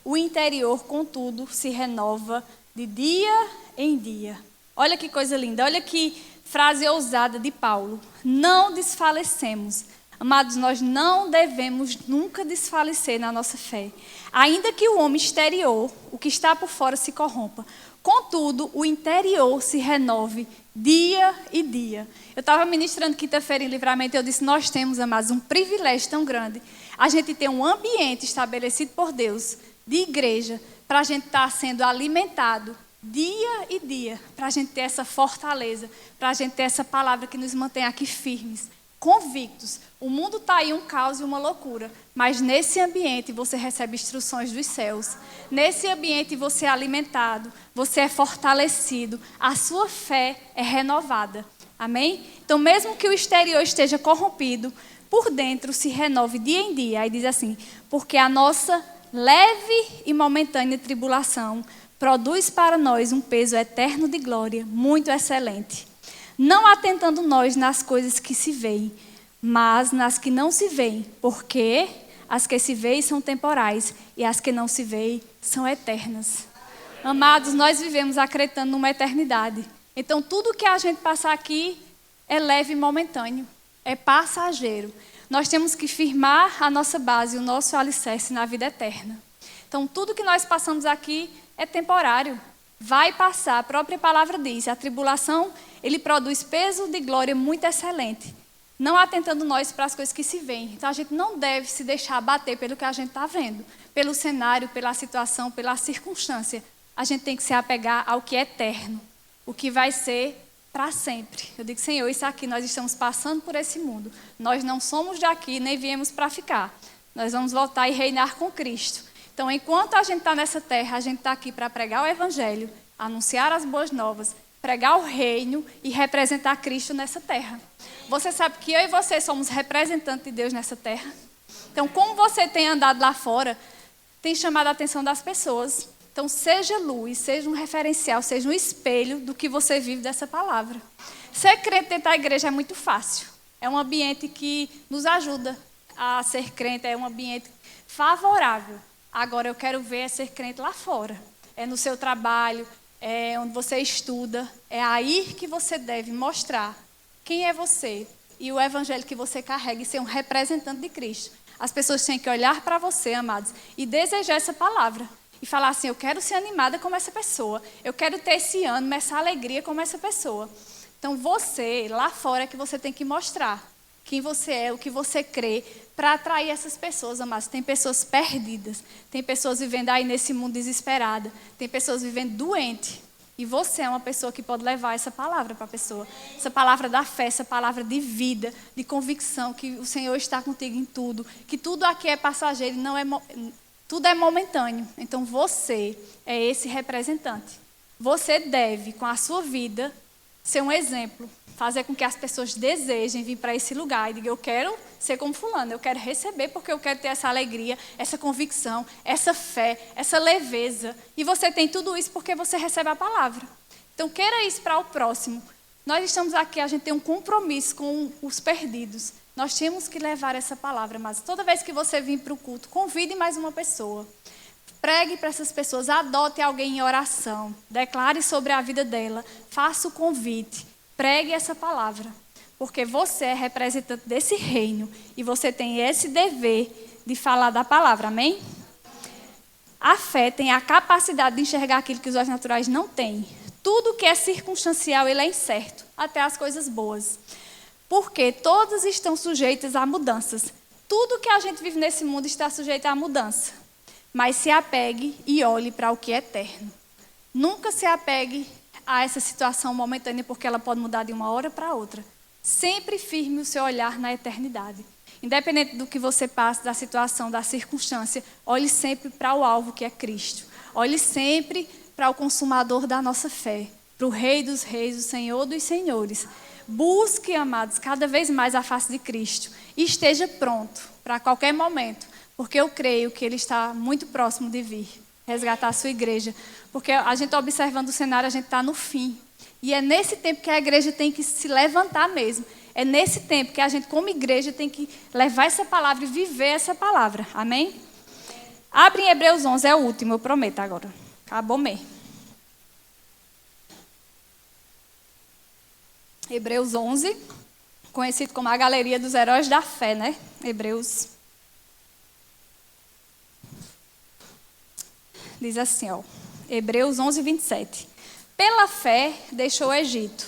o interior, contudo, se renova de dia em dia. Olha que coisa linda, olha que frase ousada de Paulo. Não desfalecemos. Amados, nós não devemos nunca desfalecer na nossa fé. Ainda que o homem exterior, o que está por fora, se corrompa. Contudo, o interior se renove dia e dia. Eu estava ministrando quinta-feira em Livramento e eu disse, nós temos, amados, um privilégio tão grande. A gente tem um ambiente estabelecido por Deus, de igreja, para a gente estar sendo alimentado dia e dia, para a gente ter essa fortaleza, para a gente ter essa palavra que nos mantém aqui firmes, convictos. O mundo está aí um caos e uma loucura, mas nesse ambiente você recebe instruções dos céus. Nesse ambiente você é alimentado, você é fortalecido, a sua fé é renovada. Amém? Então, mesmo que o exterior esteja corrompido, por dentro se renove dia em dia. Aí diz assim, porque a nossa leve e momentânea tribulação produz para nós um peso eterno de glória, muito excelente. Não atentando nós nas coisas que se veem, mas nas que não se veem, porque as que se veem são temporais e as que não se veem são eternas. Amados, nós vivemos acreditando numa eternidade. Então, tudo que a gente passar aqui é leve e momentâneo, é passageiro. Nós temos que firmar a nossa base, o nosso alicerce na vida eterna. Então, tudo que nós passamos aqui é temporário, vai passar. A própria palavra diz, a tribulação, ele produz peso de glória muito excelente. Não atentando nós para as coisas que se veem. Então, a gente não deve se deixar abater pelo que a gente está vendo. Pelo cenário, pela situação, pela circunstância. A gente tem que se apegar ao que é eterno. O que vai ser para sempre. Eu digo, Senhor, isso aqui, nós estamos passando por esse mundo. Nós não somos daqui, nem viemos para ficar. Nós vamos voltar e reinar com Cristo. Então, enquanto a gente está nessa terra, a gente está aqui para pregar o Evangelho, anunciar as boas novas, pregar o reino e representar Cristo nessa terra. Você sabe que eu e você somos representantes de Deus nessa terra? Então, como você tem andado lá fora, tem chamado a atenção das pessoas. Então, seja luz, seja um referencial, seja um espelho do que você vive dessa palavra. Ser crente dentro da igreja é muito fácil. É um ambiente que nos ajuda a ser crente, é um ambiente favorável. Agora, eu quero ver ser crente lá fora. É no seu trabalho, é onde você estuda. É aí que você deve mostrar quem é você e o evangelho que você carrega e ser um representante de Cristo. As pessoas têm que olhar para você, amados, e desejar essa palavra. E falar assim, eu quero ser animada como essa pessoa. Eu quero ter esse ânimo, essa alegria como essa pessoa. Então, você, lá fora, é que você tem que mostrar quem você é, o que você crê, para atrair essas pessoas, amados. Tem pessoas perdidas, tem pessoas vivendo aí nesse mundo desesperada, tem pessoas vivendo doente. E você é uma pessoa que pode levar essa palavra para a pessoa. Essa palavra da fé, essa palavra de vida, de convicção, que o Senhor está contigo em tudo, que tudo aqui é passageiro, não é, tudo é momentâneo. Então você é esse representante. Você deve, com a sua vida, ser um exemplo. Fazer com que as pessoas desejem vir para esse lugar e digam, eu quero ser como fulano, eu quero receber porque eu quero ter essa alegria, essa convicção, essa fé, essa leveza. E você tem tudo isso porque você recebe a palavra. Então, queira isso para o próximo. Nós estamos aqui, a gente tem um compromisso com os perdidos. Nós temos que levar essa palavra, mas toda vez que você vir para o culto, convide mais uma pessoa. Pregue para essas pessoas, adote alguém em oração, declare sobre a vida dela, faça o convite, pregue essa palavra. Porque você é representante desse reino e você tem esse dever de falar da palavra, amém? A fé tem a capacidade de enxergar aquilo que os olhos naturais não têm. Tudo que é circunstancial, ele é incerto, até as coisas boas. Porque todas estão sujeitas a mudanças. Tudo que a gente vive nesse mundo está sujeito à mudança. Mas se apegue e olhe para o que é eterno. Nunca se apegue a essa situação momentânea, porque ela pode mudar de uma hora para outra. Sempre firme o seu olhar na eternidade. Independente do que você passe, da situação, da circunstância, olhe sempre para o alvo que é Cristo. Olhe sempre para o consumador da nossa fé, para o Rei dos Reis, o Senhor dos Senhores. Busque, amados, cada vez mais a face de Cristo e esteja pronto para qualquer momento, porque eu creio que Ele está muito próximo de vir resgatar a sua igreja, porque a gente observando o cenário, a gente está no fim. E é nesse tempo que a igreja tem que se levantar mesmo. É nesse tempo que a gente, como igreja, tem que levar essa palavra e viver essa palavra. Amém? Abre em Hebreus 11, é o último, eu prometo agora. Acabou mesmo. Hebreus 11, conhecido como a galeria dos heróis da fé, né? Hebreus. Diz assim, ó. Hebreus 11, 27. Pela fé deixou o Egito.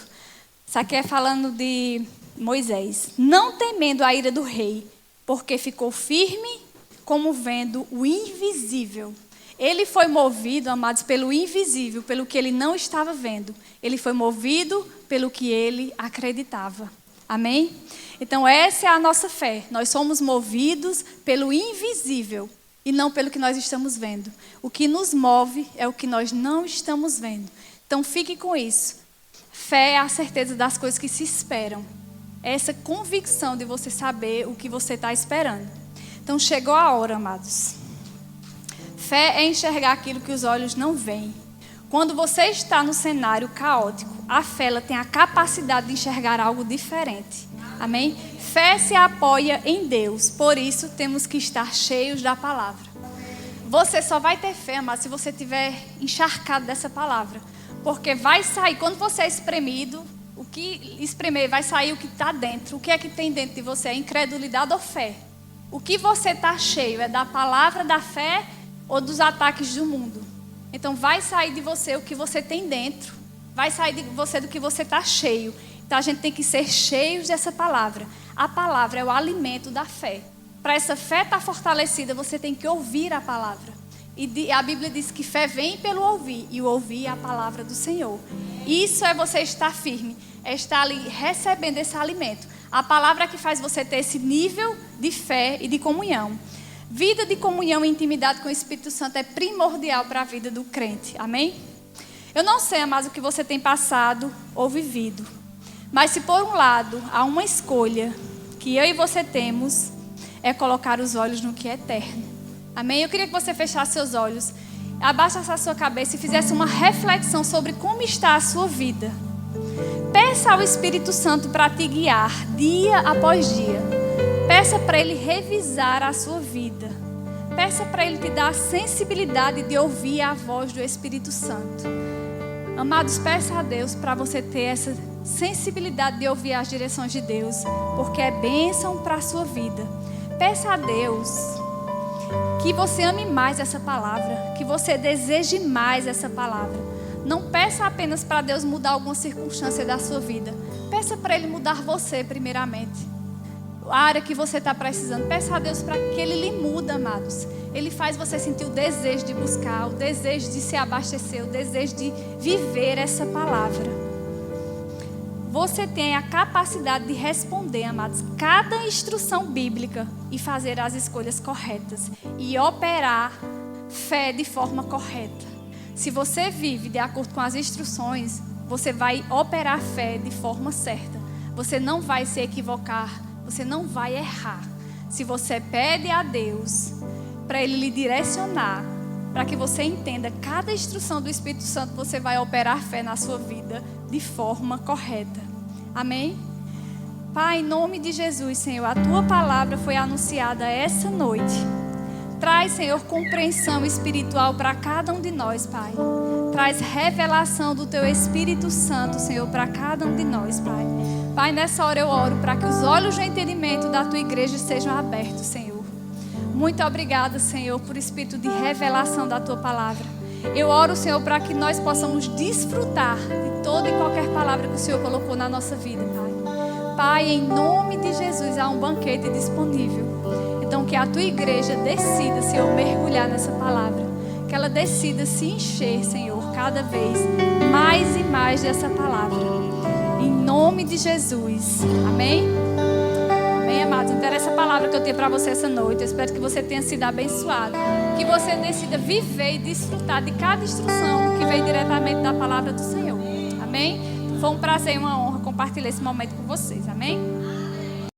Isso aqui é falando de Moisés. Não temendo a ira do rei, porque ficou firme como vendo o invisível. Ele foi movido, amados, pelo invisível, pelo que ele não estava vendo. Ele foi movido pelo que ele acreditava. Amém? Então essa é a nossa fé. Nós somos movidos pelo invisível e não pelo que nós estamos vendo. O que nos move é o que nós não estamos vendo. Então fique com isso. Fé é a certeza das coisas que se esperam. É essa convicção de você saber o que você está esperando. Então chegou a hora, amados. Fé é enxergar aquilo que os olhos não veem. Quando você está no cenário caótico, a fé ela tem a capacidade de enxergar algo diferente. Amém? Fé se apoia em Deus. Por isso temos que estar cheios da palavra. Você só vai ter fé, amado, se você estiver encharcado dessa palavra. Porque vai sair, quando você é espremido, o que espremer vai sair o que está dentro. O que é que tem dentro de você? É incredulidade ou fé? O que você está cheio é da palavra da fé ou dos ataques do mundo? Então vai sair de você o que você tem dentro. Vai sair de você do que você está cheio. Então a gente tem que ser cheios dessa palavra. A palavra é o alimento da fé. Para essa fé estar fortalecida, você tem que ouvir a palavra. E a Bíblia diz que fé vem pelo ouvir, e o ouvir é a palavra do Senhor. Isso é você estar firme, é estar ali recebendo esse alimento. A palavra que faz você ter esse nível de fé e de comunhão. Vida de comunhão e intimidade com o Espírito Santo é primordial para a vida do crente. Amém? Eu não sei, amados, o que você tem passado ou vivido. Mas se por um lado há uma escolha que eu e você temos, é colocar os olhos no que é eterno. Amém? Eu queria que você fechasse seus olhos, abaixasse a sua cabeça e fizesse uma reflexão sobre como está a sua vida. Peça ao Espírito Santo para te guiar dia após dia. Peça para Ele revisar a sua vida. Peça para Ele te dar a sensibilidade de ouvir a voz do Espírito Santo. Amados, peça a Deus para você ter essa sensibilidade de ouvir as direções de Deus, porque é bênção para a sua vida. Peça a Deus que você ame mais essa palavra, que você deseje mais essa palavra. Não peça apenas para Deus mudar alguma circunstância da sua vida. Peça para Ele mudar você primeiramente. A área que você está precisando. Peça a Deus para que Ele lhe mude, amados. Ele faz você sentir o desejo de buscar, o desejo de se abastecer, o desejo de viver essa palavra. Você tem a capacidade de responder, amados, cada instrução bíblica e fazer as escolhas corretas e operar fé de forma correta. Se você vive de acordo com as instruções, você vai operar fé de forma certa. Você não vai se equivocar, você não vai errar. Se você pede a Deus para Ele lhe direcionar, para que você entenda cada instrução do Espírito Santo, você vai operar fé na sua vida de forma correta. Amém? Pai, em nome de Jesus, Senhor, a Tua palavra foi anunciada essa noite. Traz, Senhor, compreensão espiritual para cada um de nós, Pai. Traz revelação do Teu Espírito Santo, Senhor, para cada um de nós, Pai. Pai, nessa hora eu oro para que os olhos de entendimento da Tua igreja sejam abertos, Senhor. Muito obrigada, Senhor, por espírito de revelação da Tua palavra. Eu oro, Senhor, para que nós possamos desfrutar de toda e qualquer palavra que o Senhor colocou na nossa vida, Pai. Pai, em nome de Jesus, há um banquete disponível. Então, que a Tua igreja decida, Senhor, mergulhar nessa palavra. Que ela decida se encher, Senhor, cada vez mais e mais dessa palavra. Em nome de Jesus. Amém? Amém, amados? Então, era essa palavra que eu tenho para você essa noite. Eu espero que você tenha sido abençoado. Que você decida viver e desfrutar de cada instrução que vem diretamente da palavra do Senhor. Amém? Foi um prazer e uma honra compartilhar esse momento com vocês. Amém?